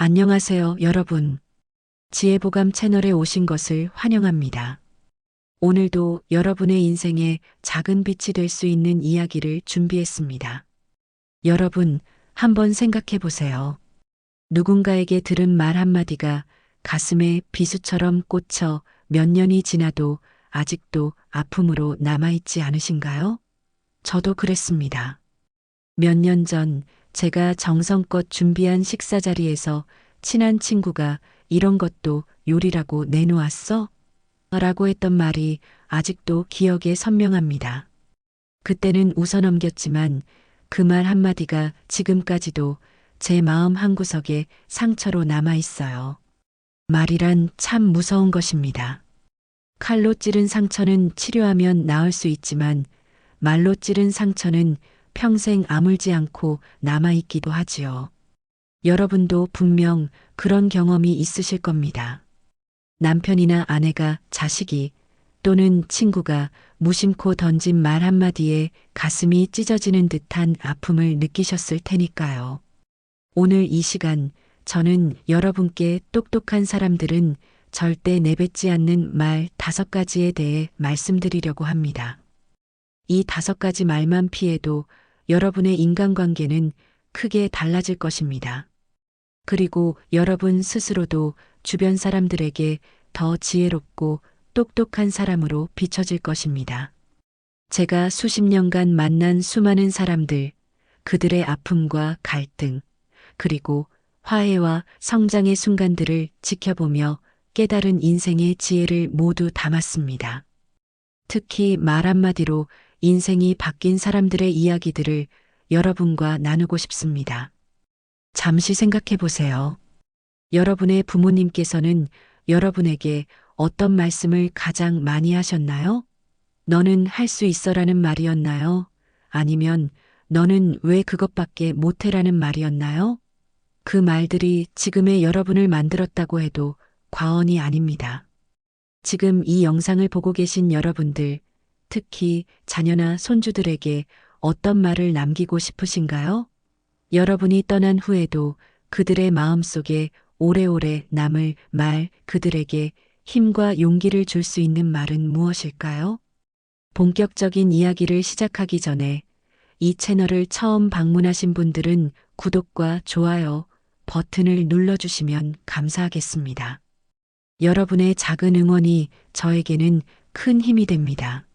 안녕하세요, 여러분. 지혜보감 채널에 오신 것을 환영합니다. 오늘도 여러분의 인생에 작은 빛이 될 수 있는 이야기를 준비했습니다. 여러분, 한번 생각해 보세요. 누군가에게 들은 말 한마디가 가슴에 비수처럼 꽂혀 몇 년이 지나도 아직도 아픔으로 남아있지 않으신가요? 저도 그랬습니다. 몇 년 전 제가 정성껏 준비한 식사 자리에서 친한 친구가 이런 것도 요리라고 내놓았어? 라고 했던 말이 아직도 기억에 선명합니다. 그때는 웃어 넘겼지만 그 말 한마디가 지금까지도 제 마음 한구석에 상처로 남아 있어요. 말이란 참 무서운 것입니다. 칼로 찌른 상처는 치료하면 나을 수 있지만 말로 찌른 상처는 평생 아물지 않고 남아있기도 하지요. 여러분도 분명 그런 경험이 있으실 겁니다. 남편이나 아내가, 자식이 또는 친구가 무심코 던진 말 한마디에 가슴이 찢어지는 듯한 아픔을 느끼셨을 테니까요. 오늘 이 시간 저는 여러분께 똑똑한 사람들은 절대 내뱉지 않는 말 5가지에 대해 말씀드리려고 합니다. 이 5가지 말만 피해도 여러분의 인간관계는 크게 달라질 것입니다. 그리고 여러분 스스로도 주변 사람들에게 더 지혜롭고 똑똑한 사람으로 비춰질 것입니다. 제가 수십 년간 만난 수많은 사람들, 그들의 아픔과 갈등, 그리고 화해와 성장의 순간들을 지켜보며 깨달은 인생의 지혜를 모두 담았습니다. 특히 말 한마디로 인생이 바뀐 사람들의 이야기들을 여러분과 나누고 싶습니다. 잠시 생각해 보세요. 여러분의 부모님께서는 여러분에게 어떤 말씀을 가장 많이 하셨나요? 너는 할 수 있어라는 말이었나요? 아니면 너는 왜 그것밖에 못해라는 말이었나요? 그 말들이 지금의 여러분을 만들었다고 해도 과언이 아닙니다. 지금 이 영상을 보고 계신 여러분들, 특히 자녀나 손주들에게 어떤 말을 남기고 싶으신가요? 여러분이 떠난 후에도 그들의 마음속에 오래오래 남을 말, 그들에게 힘과 용기를 줄 수 있는 말은 무엇일까요? 본격적인 이야기를 시작하기 전에 이 채널을 처음 방문하신 분들은 구독과 좋아요 버튼을 눌러주시면 감사하겠습니다. 여러분의 작은 응원이 저에게는 큰 힘이 됩니다.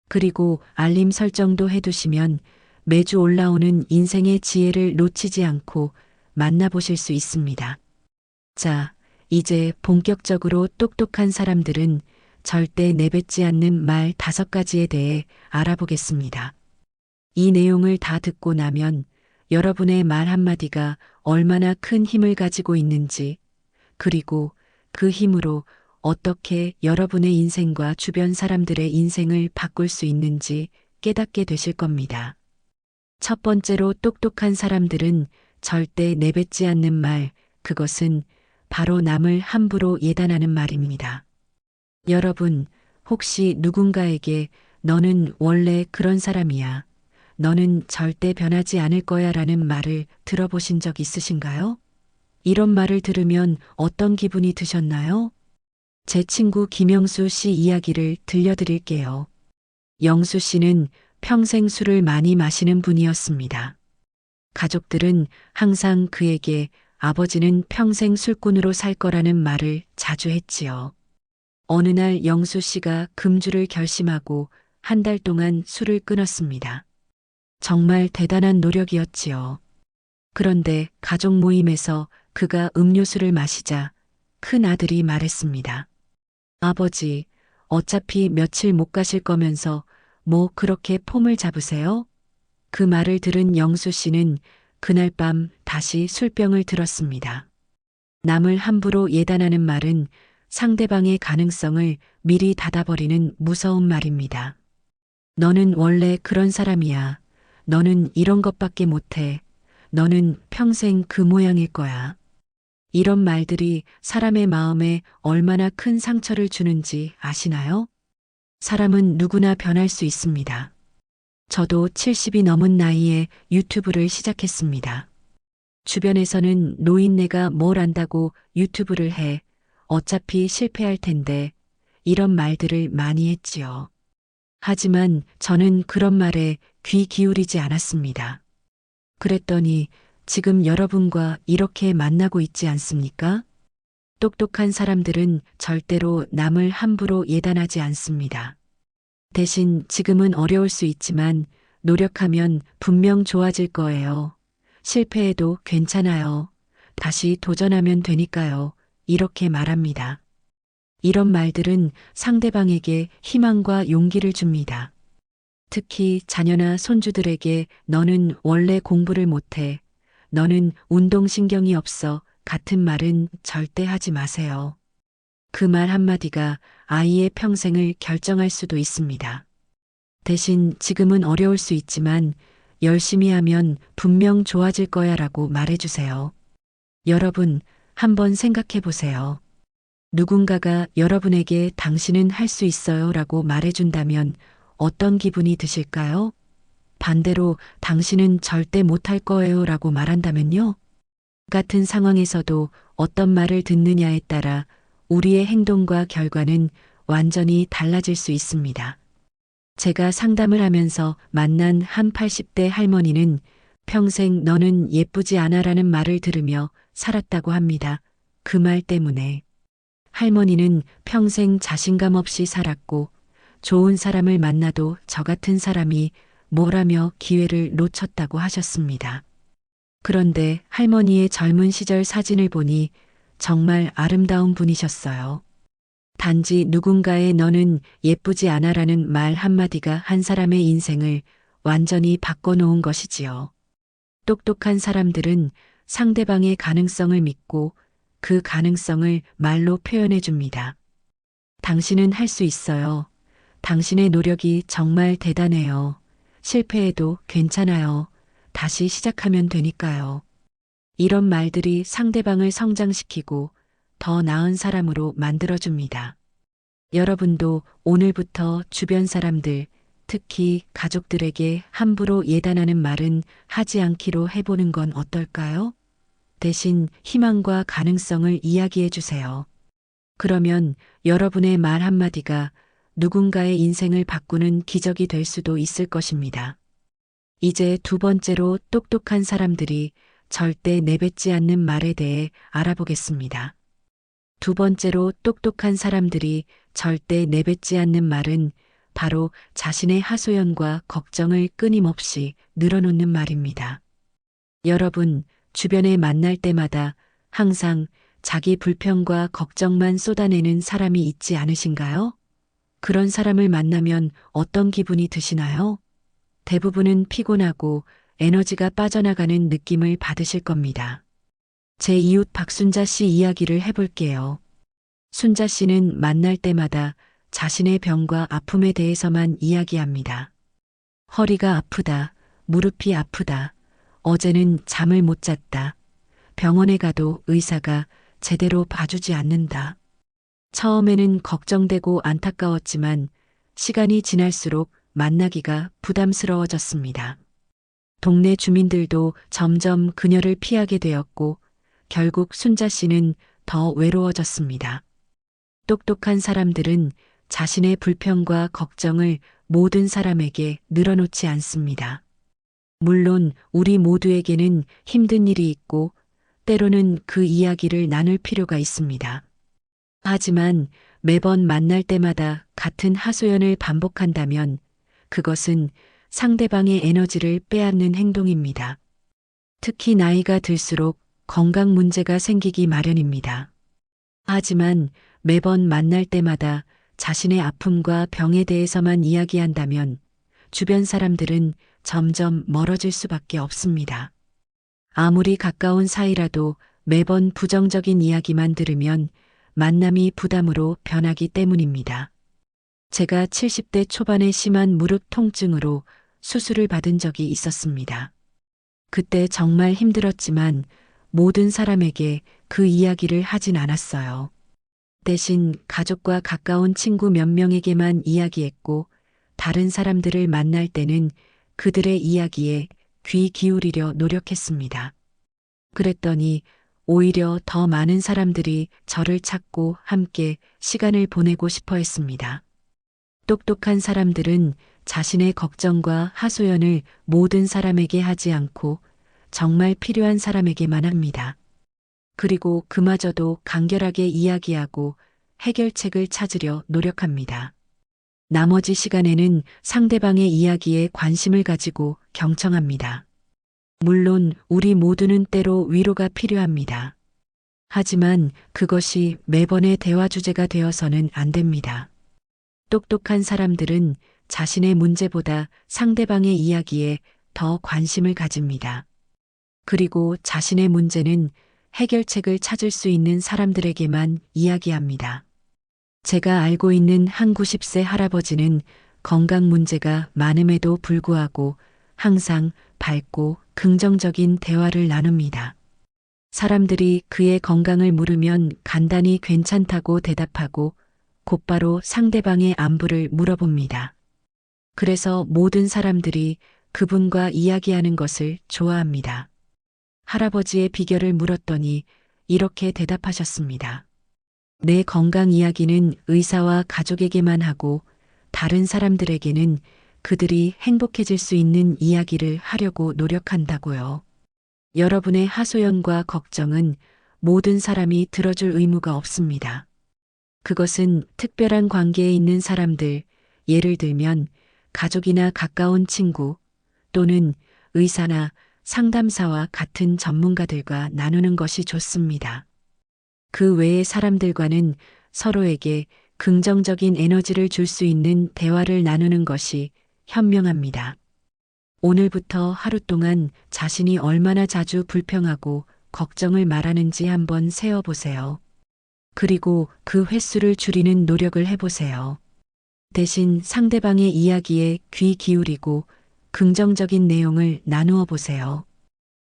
그리고 알림 설정도 해두시면 매주 올라오는 인생의 지혜를 놓치지 않고 만나보실 수 있습니다. 자, 이제 본격적으로 똑똑한 사람들은 절대 내뱉지 않는 말 5가지에 대해 알아보겠습니다. 이 내용을 다 듣고 나면 여러분의 말 한마디가 얼마나 큰 힘을 가지고 있는지, 그리고 그 힘으로 어떻게 여러분의 인생과 주변 사람들의 인생을 바꿀 수 있는지 깨닫게 되실 겁니다. 첫 번째로 똑똑한 사람들은 절대 내뱉지 않는 말, 그것은 바로 남을 함부로 예단하는 말입니다. 여러분, 혹시 누군가에게 너는 원래 그런 사람이야. 너는 절대 변하지 않을 거야 라는 말을 들어보신 적 있으신가요? 이런 말을 들으면 어떤 기분이 드셨나요? 제 친구 김영수 씨 이야기를 들려드릴게요. 영수 씨는 평생 술을 많이 마시는 분이었습니다. 가족들은 항상 그에게 아버지는 평생 술꾼으로 살 거라는 말을 자주 했지요. 어느 날 영수 씨가 금주를 결심하고 1달 동안 술을 끊었습니다. 정말 대단한 노력이었지요. 그런데 가족 모임에서 그가 음료수를 마시자 큰 아들이 말했습니다. 아버지, 어차피 며칠 못 가실 거면서 뭐 그렇게 폼을 잡으세요? 그 말을 들은 영수 씨는 그날 밤 다시 술병을 들었습니다. 남을 함부로 예단하는 말은 상대방의 가능성을 미리 닫아버리는 무서운 말입니다. 너는 원래 그런 사람이야. 너는 이런 것밖에 못해. 너는 평생 그 모양일 거야. 이런 말들이 사람의 마음에 얼마나 큰 상처를 주는지 아시나요? 사람은 누구나 변할 수 있습니다. 저도 70이 넘은 나이에 유튜브를 시작했습니다. 주변에서는 노인네가 뭘 안다고 유튜브를 해. 어차피 실패할 텐데. 이런 말들을 많이 했지요. 하지만 저는 그런 말에 귀 기울이지 않았습니다. 그랬더니 지금 여러분과 이렇게 만나고 있지 않습니까? 똑똑한 사람들은 절대로 남을 함부로 예단하지 않습니다. 대신 지금은 어려울 수 있지만 노력하면 분명 좋아질 거예요. 실패해도 괜찮아요. 다시 도전하면 되니까요. 이렇게 말합니다. 이런 말들은 상대방에게 희망과 용기를 줍니다. 특히 자녀나 손주들에게 너는 원래 공부를 못해. 너는 운동신경이 없어. 같은 말은 절대 하지 마세요. 그 말 한마디가 아이의 평생을 결정할 수도 있습니다. 대신 지금은 어려울 수 있지만 열심히 하면 분명 좋아질 거야 라고 말해주세요. 여러분, 한번 생각해 보세요. 누군가가 여러분에게 당신은 할 수 있어요 라고 말해준다면 어떤 기분이 드실까요? 반대로 당신은 절대 못할 거예요 라고 말한다면요? 같은 상황에서도 어떤 말을 듣느냐에 따라 우리의 행동과 결과는 완전히 달라질 수 있습니다. 제가 상담을 하면서 만난 한 80대 할머니는 평생 너는 예쁘지 않아라는 말을 들으며 살았다고 합니다. 그 말 때문에. 할머니는 평생 자신감 없이 살았고 좋은 사람을 만나도 저 같은 사람이 뭐라며 기회를 놓쳤다고 하셨습니다. 그런데 할머니의 젊은 시절 사진을 보니 정말 아름다운 분이셨어요. 단지 누군가의 너는 예쁘지 않아라는 말 한마디가 한 사람의 인생을 완전히 바꿔놓은 것이지요. 똑똑한 사람들은 상대방의 가능성을 믿고 그 가능성을 말로 표현해 줍니다. 당신은 할 수 있어요. 당신의 노력이 정말 대단해요. 실패해도 괜찮아요. 다시 시작하면 되니까요. 이런 말들이 상대방을 성장시키고 더 나은 사람으로 만들어줍니다. 여러분도 오늘부터 주변 사람들, 특히 가족들에게 함부로 예단하는 말은 하지 않기로 해보는 건 어떨까요? 대신 희망과 가능성을 이야기해 주세요. 그러면 여러분의 말 한마디가 누군가의 인생을 바꾸는 기적이 될 수도 있을 것입니다. 이제 두 번째로 똑똑한 사람들이 절대 내뱉지 않는 말에 대해 알아보겠습니다. 두 번째로 똑똑한 사람들이 절대 내뱉지 않는 말은 바로 자신의 하소연과 걱정을 끊임없이 늘어놓는 말입니다. 여러분, 주변에 만날 때마다 항상 자기 불평과 걱정만 쏟아내는 사람이 있지 않으신가요? 그런 사람을 만나면 어떤 기분이 드시나요? 대부분은 피곤하고 에너지가 빠져나가는 느낌을 받으실 겁니다. 제 이웃 박순자 씨 이야기를 해볼게요. 순자 씨는 만날 때마다 자신의 병과 아픔에 대해서만 이야기합니다. 허리가 아프다, 무릎이 아프다, 어제는 잠을 못 잤다, 병원에 가도 의사가 제대로 봐주지 않는다. 처음에는 걱정되고 안타까웠지만 시간이 지날수록 만나기가 부담스러워졌습니다. 동네 주민들도 점점 그녀를 피하게 되었고 결국 순자 씨는 더 외로워졌습니다. 똑똑한 사람들은 자신의 불평과 걱정을 모든 사람에게 늘어놓지 않습니다. 물론 우리 모두에게는 힘든 일이 있고 때로는 그 이야기를 나눌 필요가 있습니다. 하지만 매번 만날 때마다 같은 하소연을 반복한다면 그것은 상대방의 에너지를 빼앗는 행동입니다. 특히 나이가 들수록 건강 문제가 생기기 마련입니다. 하지만 매번 만날 때마다 자신의 아픔과 병에 대해서만 이야기한다면 주변 사람들은 점점 멀어질 수밖에 없습니다. 아무리 가까운 사이라도 매번 부정적인 이야기만 들으면 만남이 부담으로 변하기 때문입니다. 제가 70대 초반에 심한 무릎 통증으로 수술을 받은 적이 있었습니다. 그때 정말 힘들었지만 모든 사람에게 그 이야기를 하진 않았어요. 대신 가족과 가까운 친구 몇 명에게만 이야기했고 다른 사람들을 만날 때는 그들의 이야기에 귀 기울이려 노력했습니다. 그랬더니 오히려 더 많은 사람들이 저를 찾고 함께 시간을 보내고 싶어 했습니다. 똑똑한 사람들은 자신의 걱정과 하소연을 모든 사람에게 하지 않고 정말 필요한 사람에게만 합니다. 그리고 그마저도 간결하게 이야기하고 해결책을 찾으려 노력합니다. 나머지 시간에는 상대방의 이야기에 관심을 가지고 경청합니다. 물론 우리 모두는 때로 위로가 필요합니다. 하지만 그것이 매번의 대화 주제가 되어서는 안 됩니다. 똑똑한 사람들은 자신의 문제보다 상대방의 이야기에 더 관심을 가집니다. 그리고 자신의 문제는 해결책을 찾을 수 있는 사람들에게만 이야기합니다. 제가 알고 있는 한 90세 할아버지는 건강 문제가 많음에도 불구하고 항상 밝고 긍정적인 대화를 나눕니다. 사람들이 그의 건강을 물으면 간단히 괜찮다고 대답하고 곧바로 상대방의 안부를 물어봅니다. 그래서 모든 사람들이 그분과 이야기하는 것을 좋아합니다. 할아버지의 비결을 물었더니 이렇게 대답하셨습니다. 내 건강 이야기는 의사와 가족에게만 하고 다른 사람들에게는 그들이 행복해질 수 있는 이야기를 하려고 노력한다고요. 여러분의 하소연과 걱정은 모든 사람이 들어줄 의무가 없습니다. 그것은 특별한 관계에 있는 사람들, 예를 들면 가족이나 가까운 친구 또는 의사나 상담사와 같은 전문가들과 나누는 것이 좋습니다. 그 외의 사람들과는 서로에게 긍정적인 에너지를 줄 수 있는 대화를 나누는 것이 현명합니다. 오늘부터 하루 동안 자신이 얼마나 자주 불평하고 걱정을 말하는지 한번 세어보세요. 그리고 그 횟수를 줄이는 노력을 해보세요. 대신 상대방의 이야기에 귀 기울이고 긍정적인 내용을 나누어 보세요.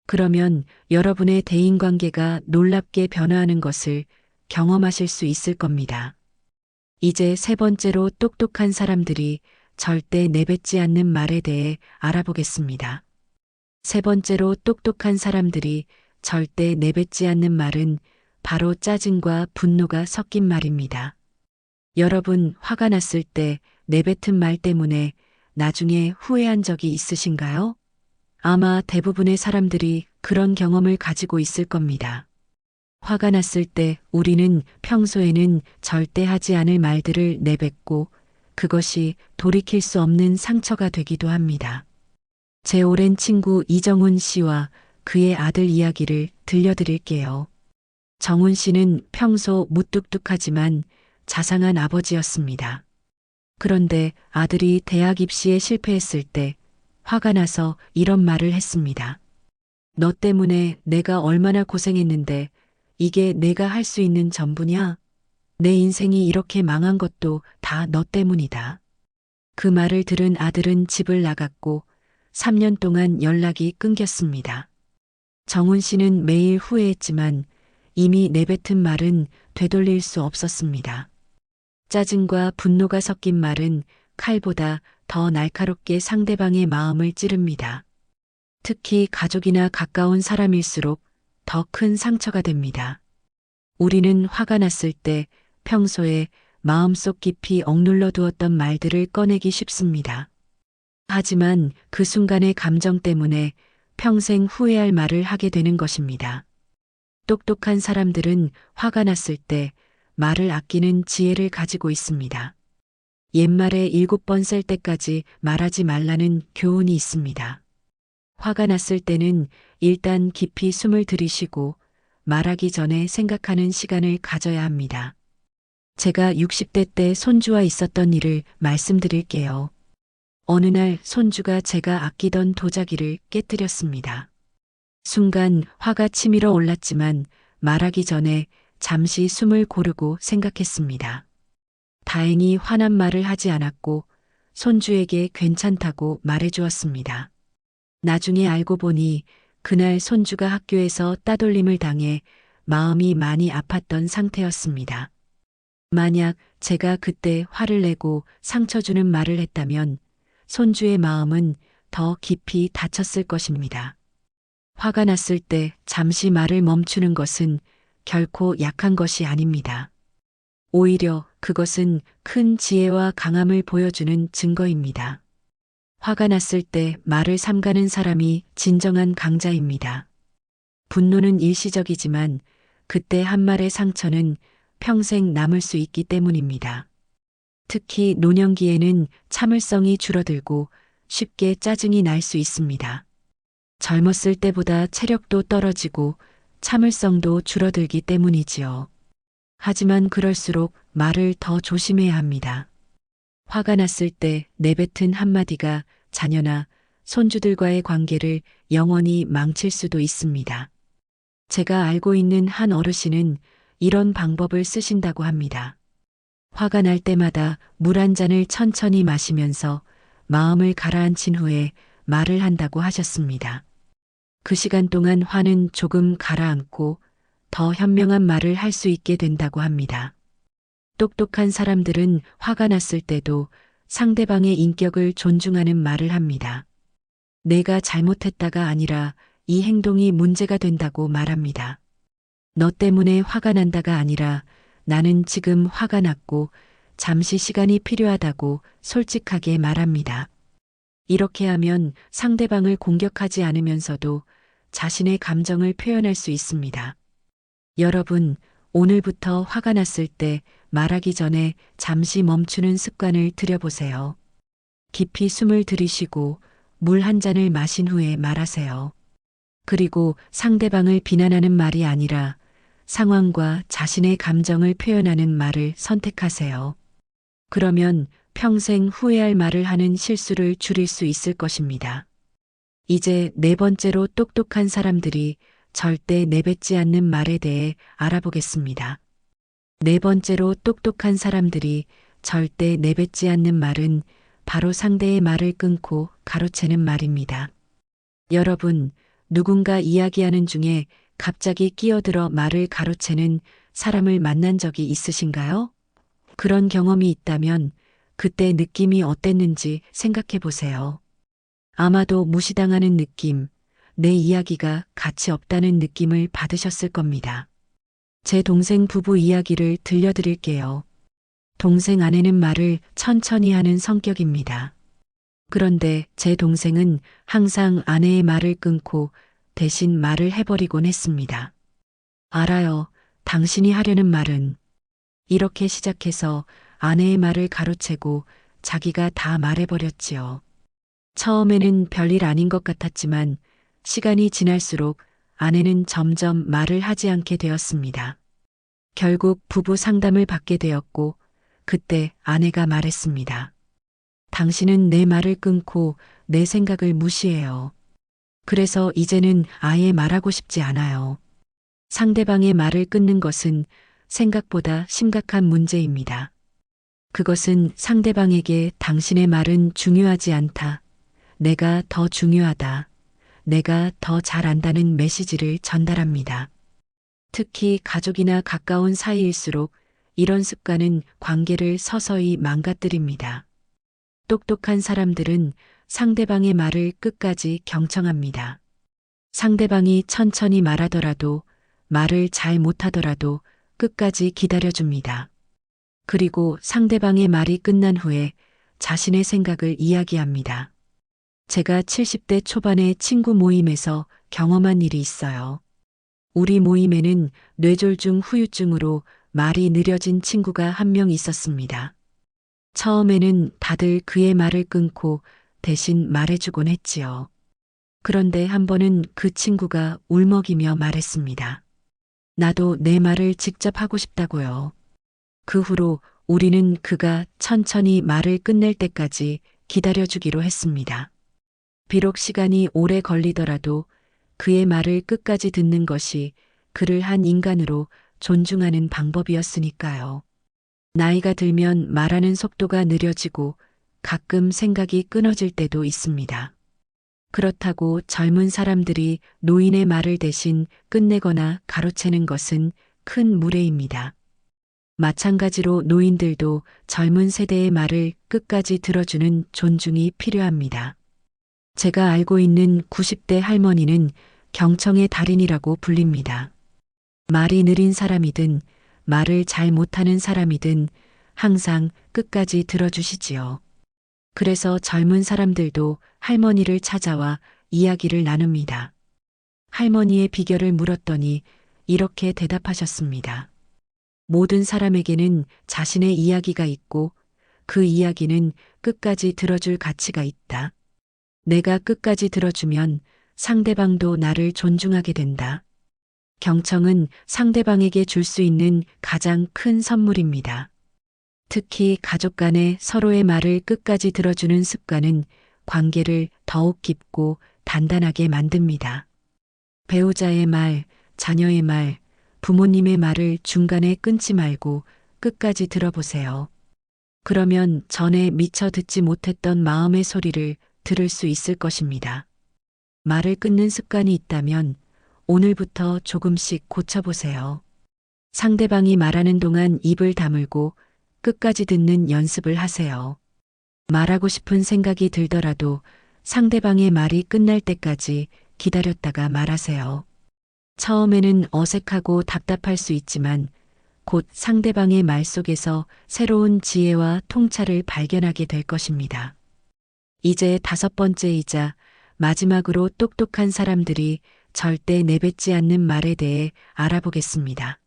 그러면 여러분의 대인관계가 놀랍게 변화하는 것을 경험하실 수 있을 겁니다. 이제 세 번째로 똑똑한 사람들이 절대 내뱉지 않는 말에 대해 알아보겠습니다. 세 번째로 똑똑한 사람들이 절대 내뱉지 않는 말은 바로 짜증과 분노가 섞인 말입니다. 여러분, 화가 났을 때 내뱉은 말 때문에 나중에 후회한 적이 있으신가요? 아마 대부분의 사람들이 그런 경험을 가지고 있을 겁니다. 화가 났을 때 우리는 평소에는 절대 하지 않을 말들을 내뱉고 그것이 돌이킬 수 없는 상처가 되기도 합니다. 제 오랜 친구 이정훈 씨와 그의 아들 이야기를 들려드릴게요. 정훈 씨는 평소 무뚝뚝하지만 자상한 아버지였습니다. 그런데 아들이 대학 입시에 실패했을 때 화가 나서 이런 말을 했습니다. 너 때문에 내가 얼마나 고생했는데 이게 내가 할 수 있는 전부냐? 내 인생이 이렇게 망한 것도 다 너 때문이다. 그 말을 들은 아들은 집을 나갔고 3년 동안 연락이 끊겼습니다. 정훈 씨는 매일 후회했지만 이미 내뱉은 말은 되돌릴 수 없었습니다. 짜증과 분노가 섞인 말은 칼보다 더 날카롭게 상대방의 마음을 찌릅니다. 특히 가족이나 가까운 사람일수록 더 큰 상처가 됩니다. 우리는 화가 났을 때 평소에 마음속 깊이 억눌러 두었던 말들을 꺼내기 쉽습니다. 하지만 그 순간의 감정 때문에 평생 후회할 말을 하게 되는 것입니다. 똑똑한 사람들은 화가 났을 때 말을 아끼는 지혜를 가지고 있습니다. 옛말에 7번 셀 때까지 말하지 말라는 교훈이 있습니다. 화가 났을 때는 일단 깊이 숨을 들이쉬고 말하기 전에 생각하는 시간을 가져야 합니다. 제가 60대 때 손주와 있었던 일을 말씀드릴게요. 어느 날 손주가 제가 아끼던 도자기를 깨뜨렸습니다. 순간 화가 치밀어 올랐지만 말하기 전에 잠시 숨을 고르고 생각했습니다. 다행히 화난 말을 하지 않았고 손주에게 괜찮다고 말해주었습니다. 나중에 알고 보니 그날 손주가 학교에서 따돌림을 당해 마음이 많이 아팠던 상태였습니다. 만약 제가 그때 화를 내고 상처 주는 말을 했다면 손주의 마음은 더 깊이 다쳤을 것입니다. 화가 났을 때 잠시 말을 멈추는 것은 결코 약한 것이 아닙니다. 오히려 그것은 큰 지혜와 강함을 보여주는 증거입니다. 화가 났을 때 말을 삼가는 사람이 진정한 강자입니다. 분노는 일시적이지만 그때 한 말의 상처는 평생 남을 수 있기 때문입니다. 특히 노년기에는 참을성이 줄어들고 쉽게 짜증이 날 수 있습니다. 젊었을 때보다 체력도 떨어지고 참을성도 줄어들기 때문이지요. 하지만 그럴수록 말을 더 조심해야 합니다. 화가 났을 때 내뱉은 한마디가 자녀나 손주들과의 관계를 영원히 망칠 수도 있습니다. 제가 알고 있는 한 어르신은 이런 방법을 쓰신다고 합니다. 화가 날 때마다 물 한 잔을 천천히 마시면서 마음을 가라앉힌 후에 말을 한다고 하셨습니다. 그 시간 동안 화는 조금 가라앉고 더 현명한 말을 할 수 있게 된다고 합니다. 똑똑한 사람들은 화가 났을 때도 상대방의 인격을 존중하는 말을 합니다. 내가 잘못했다가 아니라 이 행동이 문제가 된다고 말합니다. 너 때문에 화가 난다가 아니라 나는 지금 화가 났고 잠시 시간이 필요하다고 솔직하게 말합니다. 이렇게 하면 상대방을 공격하지 않으면서도 자신의 감정을 표현할 수 있습니다. 여러분, 오늘부터 화가 났을 때 말하기 전에 잠시 멈추는 습관을 들여보세요. 깊이 숨을 들이쉬고 물 한 잔을 마신 후에 말하세요. 그리고 상대방을 비난하는 말이 아니라 상황과 자신의 감정을 표현하는 말을 선택하세요. 그러면 평생 후회할 말을 하는 실수를 줄일 수 있을 것입니다. 이제 네 번째로 똑똑한 사람들이 절대 내뱉지 않는 말에 대해 알아보겠습니다. 네 번째로 똑똑한 사람들이 절대 내뱉지 않는 말은 바로 상대의 말을 끊고 가로채는 말입니다. 여러분, 누군가 이야기하는 중에 갑자기 끼어들어 말을 가로채는 사람을 만난 적이 있으신가요? 그런 경험이 있다면 그때 느낌이 어땠는지 생각해 보세요. 아마도 무시당하는 느낌, 내 이야기가 가치 없다는 느낌을 받으셨을 겁니다. 제 동생 부부 이야기를 들려드릴게요. 동생 아내는 말을 천천히 하는 성격입니다. 그런데 제 동생은 항상 아내의 말을 끊고 대신 말을 해버리곤 했습니다. 알아요. 당신이 하려는 말은. 이렇게 시작해서 아내의 말을 가로채고 자기가 다 말해버렸지요. 처음에는 별일 아닌 것 같았지만 시간이 지날수록 아내는 점점 말을 하지 않게 되었습니다. 결국 부부 상담을 받게 되었고 그때 아내가 말했습니다. 당신은 내 말을 끊고 내 생각을 무시해요. 그래서 이제는 아예 말하고 싶지 않아요. 상대방의 말을 끊는 것은 생각보다 심각한 문제입니다. 그것은 상대방에게 당신의 말은 중요하지 않다. 내가 더 중요하다. 내가 더 잘 안다는 메시지를 전달합니다. 특히 가족이나 가까운 사이일수록 이런 습관은 관계를 서서히 망가뜨립니다. 똑똑한 사람들은 상대방의 말을 끝까지 경청합니다. 상대방이 천천히 말하더라도 말을 잘 못하더라도 끝까지 기다려줍니다. 그리고 상대방의 말이 끝난 후에 자신의 생각을 이야기합니다. 제가 70대 초반의 친구 모임에서 경험한 일이 있어요. 우리 모임에는 뇌졸중 후유증으로 말이 느려진 친구가 한 명 있었습니다. 처음에는 다들 그의 말을 끊고 대신 말해주곤 했지요. 그런데 한 번은 그 친구가 울먹이며 말했습니다. 나도 내 말을 직접 하고 싶다고요. 그 후로 우리는 그가 천천히 말을 끝낼 때까지 기다려주기로 했습니다. 비록 시간이 오래 걸리더라도 그의 말을 끝까지 듣는 것이 그를 한 인간으로 존중하는 방법이었으니까요. 나이가 들면 말하는 속도가 느려지고 가끔 생각이 끊어질 때도 있습니다. 그렇다고 젊은 사람들이 노인의 말을 대신 끝내거나 가로채는 것은 큰 무례입니다. 마찬가지로 노인들도 젊은 세대의 말을 끝까지 들어주는 존중이 필요합니다. 제가 알고 있는 90대 할머니는 경청의 달인이라고 불립니다. 말이 느린 사람이든 말을 잘 못하는 사람이든 항상 끝까지 들어주시지요. 그래서 젊은 사람들도 할머니를 찾아와 이야기를 나눕니다. 할머니의 비결을 물었더니 이렇게 대답하셨습니다. 모든 사람에게는 자신의 이야기가 있고 그 이야기는 끝까지 들어줄 가치가 있다. 내가 끝까지 들어주면 상대방도 나를 존중하게 된다. 경청은 상대방에게 줄 수 있는 가장 큰 선물입니다. 특히 가족 간에 서로의 말을 끝까지 들어주는 습관은 관계를 더욱 깊고 단단하게 만듭니다. 배우자의 말, 자녀의 말, 부모님의 말을 중간에 끊지 말고 끝까지 들어보세요. 그러면 전에 미처 듣지 못했던 마음의 소리를 들을 수 있을 것입니다. 말을 끊는 습관이 있다면 오늘부터 조금씩 고쳐보세요. 상대방이 말하는 동안 입을 다물고 끝까지 듣는 연습을 하세요. 말하고 싶은 생각이 들더라도 상대방의 말이 끝날 때까지 기다렸다가 말하세요. 처음에는 어색하고 답답할 수 있지만 곧 상대방의 말 속에서 새로운 지혜와 통찰을 발견하게 될 것입니다. 이제 5번째이자 마지막으로 똑똑한 사람들이 절대 내뱉지 않는 말에 대해 알아보겠습니다.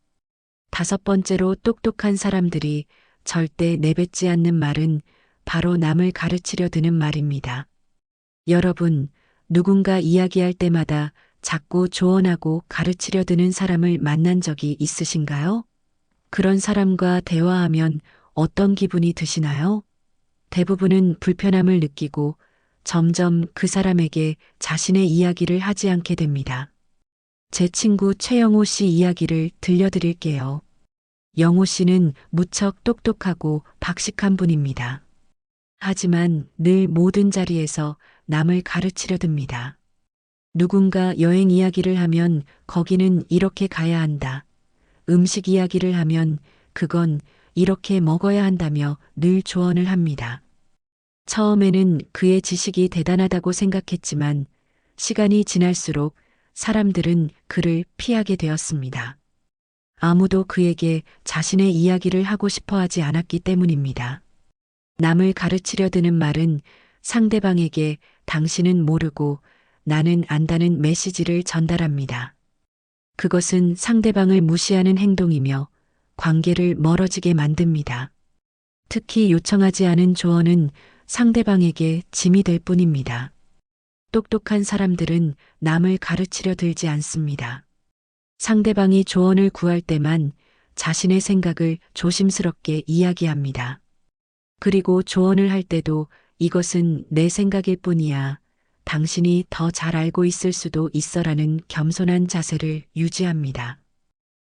5번째로 똑똑한 사람들이 절대 내뱉지 않는 말은 바로 남을 가르치려 드는 말입니다. 여러분, 누군가 이야기할 때마다 자꾸 조언하고 가르치려 드는 사람을 만난 적이 있으신가요? 그런 사람과 대화하면 어떤 기분이 드시나요? 대부분은 불편함을 느끼고 점점 그 사람에게 자신의 이야기를 하지 않게 됩니다. 제 친구 최영호 씨 이야기를 들려드릴게요. 영호 씨는 무척 똑똑하고 박식한 분입니다. 하지만 늘 모든 자리에서 남을 가르치려 듭니다. 누군가 여행 이야기를 하면 거기는 이렇게 가야 한다. 음식 이야기를 하면 그건 이렇게 먹어야 한다며 늘 조언을 합니다. 처음에는 그의 지식이 대단하다고 생각했지만 시간이 지날수록 사람들은 그를 피하게 되었습니다. 아무도 그에게 자신의 이야기를 하고 싶어 하지 않았기 때문입니다. 남을 가르치려 드는 말은 상대방에게 당신은 모르고 나는 안다는 메시지를 전달합니다. 그것은 상대방을 무시하는 행동이며 관계를 멀어지게 만듭니다. 특히 요청하지 않은 조언은 상대방에게 짐이 될 뿐입니다. 똑똑한 사람들은 남을 가르치려 들지 않습니다. 상대방이 조언을 구할 때만 자신의 생각을 조심스럽게 이야기합니다. 그리고 조언을 할 때도 이것은 내 생각일 뿐이야. 당신이 더 잘 알고 있을 수도 있어라는 겸손한 자세를 유지합니다.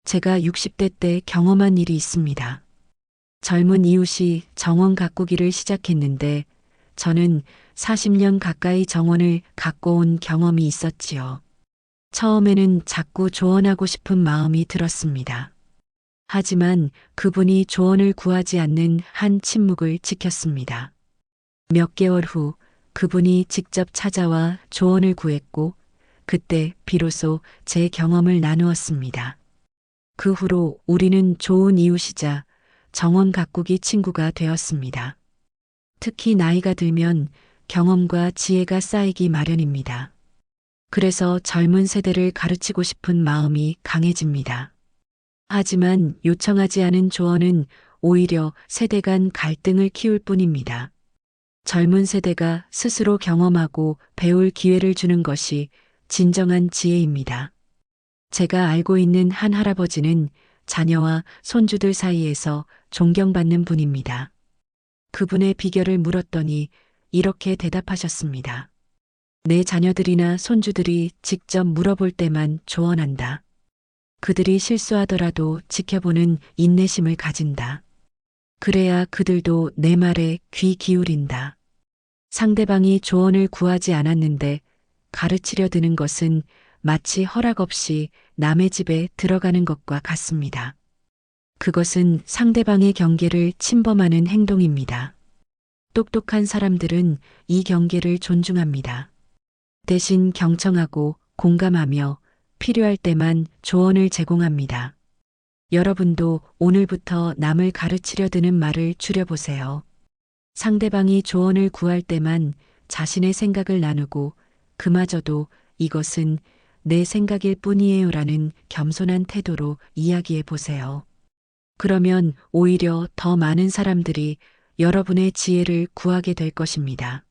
제가 60대 때 경험한 일이 있습니다. 젊은 이웃이 정원 가꾸기를 시작했는데 저는 40년 가까이 정원을 가꿔온 경험이 있었지요. 처음에는 자꾸 조언하고 싶은 마음이 들었습니다. 하지만 그분이 조언을 구하지 않는 한 침묵을 지켰습니다. 몇 개월 후 그분이 직접 찾아와 조언을 구했고 그때 비로소 제 경험을 나누었습니다. 그 후로 우리는 좋은 이웃이자 정원 가꾸기 친구가 되었습니다. 특히 나이가 들면 경험과 지혜가 쌓이기 마련입니다. 그래서 젊은 세대를 가르치고 싶은 마음이 강해집니다. 하지만 요청하지 않은 조언은 오히려 세대 간 갈등을 키울 뿐입니다. 젊은 세대가 스스로 경험하고 배울 기회를 주는 것이 진정한 지혜입니다. 제가 알고 있는 한 할아버지는 자녀와 손주들 사이에서 존경받는 분입니다. 그분의 비결을 물었더니 이렇게 대답하셨습니다. 내 자녀들이나 손주들이 직접 물어볼 때만 조언한다. 그들이 실수하더라도 지켜보는 인내심을 가진다. 그래야 그들도 내 말에 귀 기울인다. 상대방이 조언을 구하지 않았는데 가르치려 드는 것은 마치 허락 없이 남의 집에 들어가는 것과 같습니다. 그것은 상대방의 경계를 침범하는 행동입니다. 똑똑한 사람들은 이 경계를 존중합니다. 대신 경청하고 공감하며 필요할 때만 조언을 제공합니다. 여러분도 오늘부터 남을 가르치려 드는 말을 줄여보세요. 상대방이 조언을 구할 때만 자신의 생각을 나누고 그마저도 이것은 내 생각일 뿐이에요 라는 겸손한 태도로 이야기해 보세요. 그러면 오히려 더 많은 사람들이 여러분의 지혜를 구하게 될 것입니다.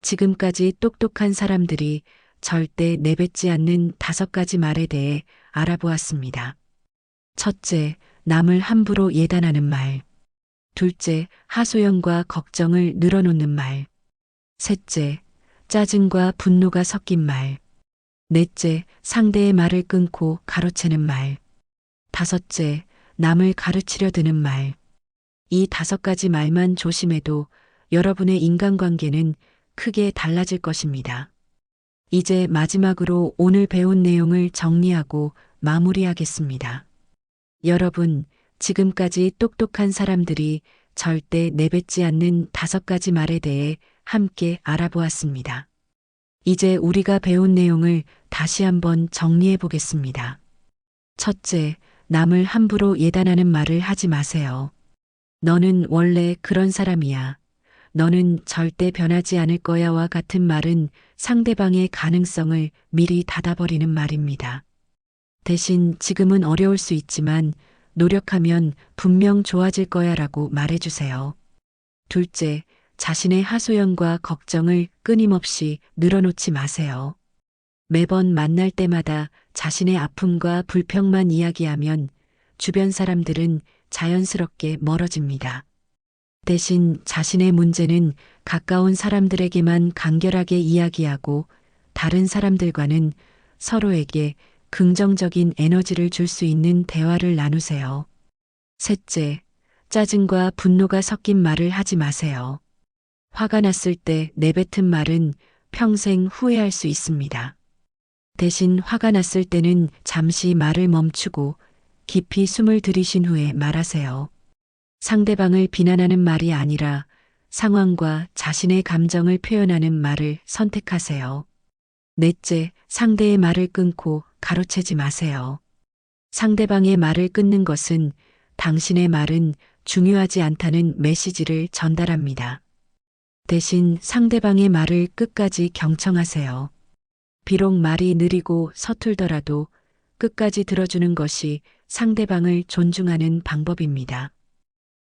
지금까지 똑똑한 사람들이 절대 내뱉지 않는 5가지 말에 대해 알아보았습니다. 첫째, 남을 함부로 예단하는 말. 둘째, 하소연과 걱정을 늘어놓는 말. 셋째, 짜증과 분노가 섞인 말. 넷째, 상대의 말을 끊고 가로채는 말. 다섯째, 남을 가르치려 드는 말. 이 5가지 말만 조심해도 여러분의 인간관계는 크게 달라질 것입니다. 이제 마지막으로 오늘 배운 내용을 정리하고 마무리하겠습니다. 여러분, 지금까지 똑똑한 사람들이 절대 내뱉지 않는 5가지 말에 대해 함께 알아보았습니다. 이제 우리가 배운 내용을 다시 한번 정리해 보겠습니다. 첫째, 남을 함부로 예단하는 말을 하지 마세요. 너는 원래 그런 사람이야. 너는 절대 변하지 않을 거야와 같은 말은 상대방의 가능성을 미리 닫아버리는 말입니다. 대신 지금은 어려울 수 있지만 노력하면 분명 좋아질 거야 라고 말해주세요. 둘째, 자신의 하소연과 걱정을 끊임없이 늘어놓지 마세요. 매번 만날 때마다 자신의 아픔과 불평만 이야기하면 주변 사람들은 자연스럽게 멀어집니다. 대신 자신의 문제는 가까운 사람들에게만 간결하게 이야기하고 다른 사람들과는 서로에게 긍정적인 에너지를 줄 수 있는 대화를 나누세요. 셋째, 짜증과 분노가 섞인 말을 하지 마세요. 화가 났을 때 내뱉은 말은 평생 후회할 수 있습니다. 대신 화가 났을 때는 잠시 말을 멈추고 깊이 숨을 들이신 후에 말하세요. 상대방을 비난하는 말이 아니라 상황과 자신의 감정을 표현하는 말을 선택하세요. 넷째, 상대의 말을 끊고 가로채지 마세요. 상대방의 말을 끊는 것은 당신의 말은 중요하지 않다는 메시지를 전달합니다. 대신 상대방의 말을 끝까지 경청하세요. 비록 말이 느리고 서툴더라도 끝까지 들어주는 것이 상대방을 존중하는 방법입니다.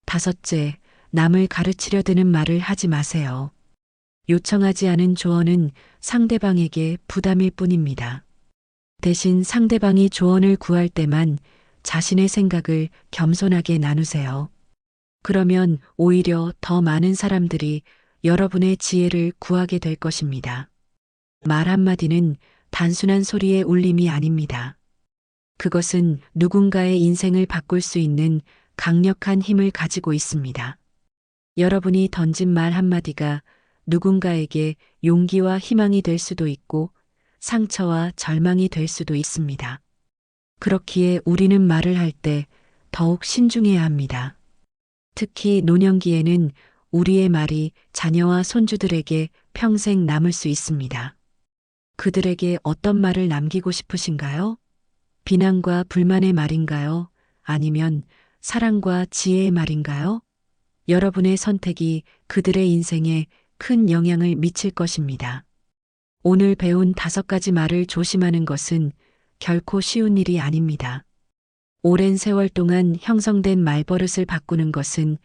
다섯째, 남을 가르치려 드는 말을 하지 마세요. 요청하지 않은 조언은 상대방에게 부담일 뿐입니다. 대신 상대방이 조언을 구할 때만 자신의 생각을 겸손하게 나누세요. 그러면 오히려 더 많은 사람들이 여러분의 지혜를 구하게 될 것입니다. 말 한마디는 단순한 소리의 울림이 아닙니다. 그것은 누군가의 인생을 바꿀 수 있는 강력한 힘을 가지고 있습니다. 여러분이 던진 말 한마디가 누군가에게 용기와 희망이 될 수도 있고 상처와 절망이 될 수도 있습니다. 그렇기에 우리는 말을 할 때 더욱 신중해야 합니다. 특히 노년기에는 우리의 말이 자녀와 손주들에게 평생 남을 수 있습니다. 그들에게 어떤 말을 남기고 싶으신가요? 비난과 불만의 말인가요? 아니면 사랑과 지혜의 말인가요? 여러분의 선택이 그들의 인생에 큰 영향을 미칠 것입니다. 오늘 배운 5가지 말을 조심하는 것은 결코 쉬운 일이 아닙니다. 오랜 세월 동안 형성된 말버릇을 바꾸는 것은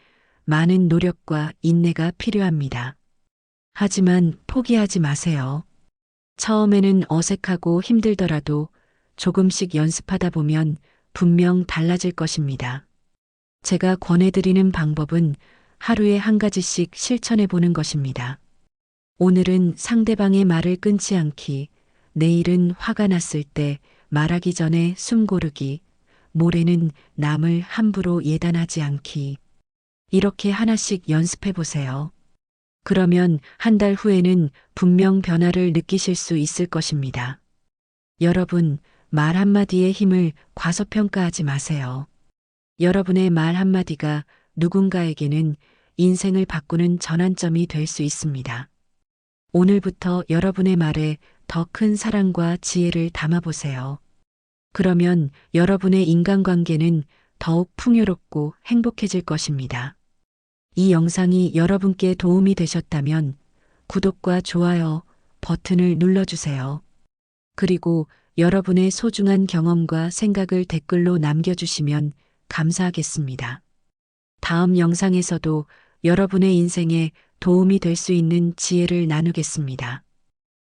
많은 노력과 인내가 필요합니다. 하지만 포기하지 마세요. 처음에는 어색하고 힘들더라도 조금씩 연습하다 보면 분명 달라질 것입니다. 제가 권해드리는 방법은 하루에 1가지씩 실천해 보는 것입니다. 오늘은 상대방의 말을 끊지 않기, 내일은 화가 났을 때 말하기 전에 숨 고르기, 모레는 남을 함부로 예단하지 않기. 이렇게 하나씩 연습해 보세요. 그러면 한 달 후에는 분명 변화를 느끼실 수 있을 것입니다. 여러분, 말 한마디의 힘을 과소평가하지 마세요. 여러분의 말 한마디가 누군가에게는 인생을 바꾸는 전환점이 될 수 있습니다. 오늘부터 여러분의 말에 더 큰 사랑과 지혜를 담아보세요. 그러면 여러분의 인간관계는 더욱 풍요롭고 행복해질 것입니다. 이 영상이 여러분께 도움이 되셨다면 구독과 좋아요 버튼을 눌러주세요. 그리고 여러분의 소중한 경험과 생각을 댓글로 남겨주시면 감사하겠습니다. 다음 영상에서도 여러분의 인생에 도움이 될 수 있는 지혜를 나누겠습니다.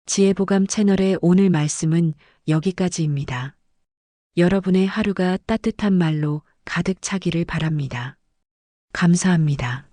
지혜보감 채널의 오늘 말씀은 여기까지입니다. 여러분의 하루가 따뜻한 말로 가득 차기를 바랍니다. 감사합니다.